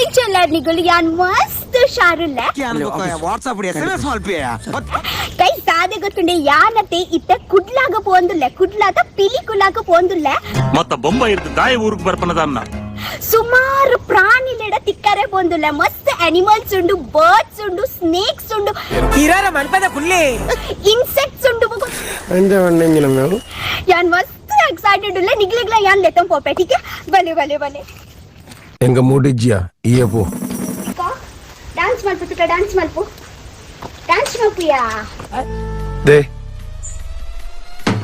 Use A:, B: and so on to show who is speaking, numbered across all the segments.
A: निकल यार मस्त शारुल्ले
B: వాట్సాప్ SMS మల్పియా
A: ಕೈ ಸಾದೆ ಗೊತ್ತುಂಡೆ ಯಾನತೆ ಇತ್ತೆ ಕುಡ್ಲಾಗ ಪೋಂದುಲ್ಲೆ ಕುಡ್ಲಾತ ಪಿಲಿಕುಲಾಗ ಪೋಂದುಲ್ಲೆ
C: ಮತ್ತ ಬೊಂಬ ಇರ್ದು ದಾಯ ಊರಿಗೆ ಬರ್ಪನದನ್ನ
A: ಸುಮಾರು ಪ್ರಾಣಿಲೆಡ ತಿಕ್ಕರೆ ಪೋಂದುಲ್ಲೆ ಮಸ್ತ್ ಅನಿಮಲ್ಸ್ ಉಂಡು ಬರ್ಡ್ಸ್ ಉಂಡು ಸ್ನೇಕ್ಸ್ ಉಂಡು
D: ಇರಾರ ಮನ್ಪದ ಫುಲ್ಲಿ
A: ಇನ್ಸೆಕ್ಟ್ಸ್ ಉಂಡು
E: ಎಂತ ಬಂದಂಗಿಲ್ಲ ನಾವು
A: ಯಾನ್ ಮಸ್ತ್ ಎಕ್ಸೈಟೆಡ್ ಉಲ್ಲೆ ನಿಗ್ಲಿಗ್ಲ ಯಾನ್ ಲೆತಂ ಪೋಪೆ ठीक है भले भले भले
E: ಎಂಗ ಮೂಡಿಜ್ಜಿಯ ಇಯಪೋ
A: డాన్స్ మల్పుతుట డాన్స్ మల్పు డాన్స్ మల్పుయా
E: ದೇ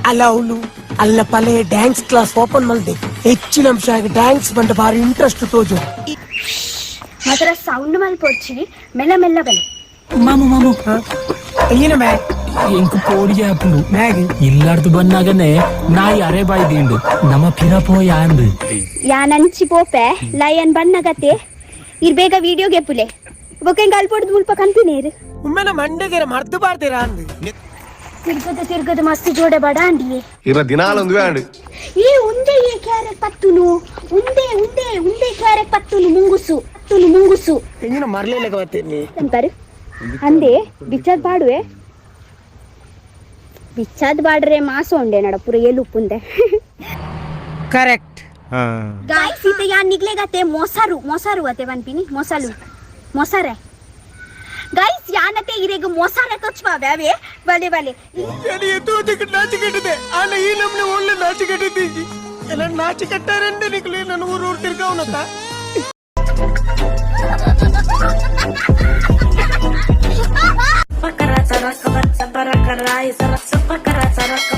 D: ಅಲ್ಲ ಅವಳು ಅಲ್ಲ ಪಲೆ ಡ್ಯಾನ್ಸ್ ಕ್ಲಾಸ್ ಓಪನ್ ಮಲ್ದೆ ಹೆಚ್ಚಿನ ಅಂಶ ಡ್ಯಾನ್ಸ್ ಬಂದ ಬಾರಿ ಇಂಟ್ರೆಸ್ಟ್ ತೋಜು
A: ಮಾತ್ರ ಸೌಂಡ್ ಮಲ್ಪೊಚ್ಚಿ ಮೆಲ್ಲ ಮೆಲ್ಲ ಬಲೆ
F: ಮಾಮು ಮಾಮು
D: ಏನ ಮ್ಯಾಗ್
F: ಎಂಕು ಕೋಡಿ ಆಪುಂಡು ಮ್ಯಾಗ್ ಇಲ್ಲಾರ್ದು ಬನ್ನಾಗನೆ ನಾಯಿ ಅರೆ ಬಾಯಿ ದಿಂಡು ನಮ್ಮ ಪಿರಪೋ ಯಾಂದು
A: ಯಾನಂಚಿ ಪೋಪೆ ಲಯನ್ ಬನ್ನಗತೆ ಇರ್ಬೇಗ ವಿಡಿಯೋಗೆ ಪುಲೆ ಬೊಕೆಂಗ ಅಲ್ಪೊಡ್ದು ಮುಲ್ಪ ಕಂತಿನೇರು
D: ಉಮ್ಮೆನ ಮಂಡೆಗೆರ ಮರ್ದು ಬಾರ್ತೀರಾ ಅಂದು
A: ತಿರ್ಗದ ಮಸ್ತ್ ಜೋಡೆ ಬಡ ಅಂಡಿಯೇ
E: ಇರ ದಿನಾಲೊಂದು ಆಂಡ್
A: ಏ ಉಂದೆ ಏ ಕ್ಯಾರೆಟ್ ಪತ್ತುನು ಉಂದೆ ಕ್ಯಾರೆಟ್ ಪತ್ತುನು ಮುಂಗುಸು
D: ಇಂಜಿನ ಮರ್ಲೇಲೆ ಗೊತ್ತೀನಿ
A: ಅಂತಾರೆ ಅಂದೆ ಬಿಚ್ಚದ್ ಬಾಡುವೆ ಬಿಚ್ಚದ್ ಬಾಡ್ರೆ ಮಾಸ ಉಂಡೆ ನಡ ಪುರ ಎಲು ಉಪ್ಪುಂದೆ
D: ಕರೆಕ್ಟ್
A: ಗಾಯ್ಸ್ ಈತ ಯಾನ್ ನಿಗ್ಲೆಗತ್ತೆ ಮೊಸರು ಅತೆ ಬನ್ಪಿನಿ ಮೊಸರೆ ಗೈಸ್ ಯಾನತೆ ಇರೆಗ ಮೊಸರೆ ಕೊಚ್ಪಾವೆ ಬಲೆ ಬಲೆ
D: ನಾಚಿಕೆಟ್ಟಿದೆ ಆನ ಈ ನಮ್ನೆ ಒಳ್ಳೆ ನಾಚಿಕೆಟ್ಟಿದ್ದೀವಿ ಎಲ್ಲ ನಾಚಿಕೆಟ್ಟಾರೆಂದೇ ನಿಕ್ಲಿ ನನ್ನ ಊರು ತಿರ್ಗಾವನತ್ತ
G: Pakara saraka baksa barakara isara sapakara saraka